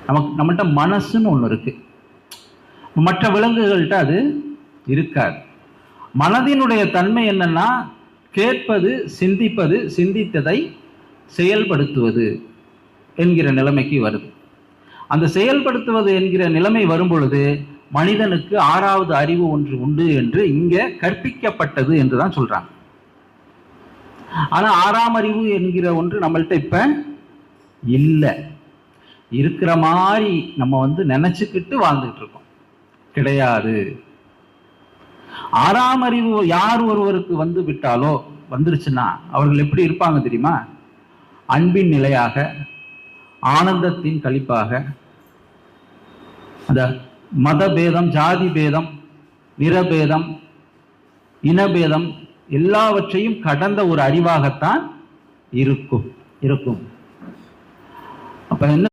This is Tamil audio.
நம்மகிட்ட மனசுன்னு ஒன்று இருக்கு. மற்ற விலங்குகள்கிட்ட அது இருக்காது. மனதினுடைய தன்மை என்னன்னா, கேட்பது, சிந்திப்பது, சிந்தித்ததை செயல்படுத்துவது என்கிற நிலைமைக்கு வருது. அந்த செயல்படுத்துவது என்கிற நிலைமை வரும் பொழுது மனிதனுக்கு 6வது அறிவு ஒன்று உண்டு என்று இங்க கற்பிக்கப்பட்டது என்றுதான் சொல்றாங்க. ஆனா 6ஆம் அறிவு என்கிற ஒன்று நம்மள்ட்ட இப்ப இல்லை. இருக்கிற மாதிரி நம்ம நினைச்சுக்கிட்டு வாழ்ந்துட்டு இருக்கோம். கிடையாது. 6ஆம் அறிவு யார் ஒருவருக்கு விட்டாலோ, வந்துருச்சுன்னா அவர்கள் எப்படி இருப்பாங்க தெரியுமா? அன்பின் நிலையாக, ஆனந்தத்தின் களிப்பாக, அந்த மதபேதம், ஜாதி பேதம், நிறபேதம், இனபேதம் எல்லாவற்றையும் கடந்த ஒரு அறிவாகத்தான் இருக்கும். அப்ப என்ன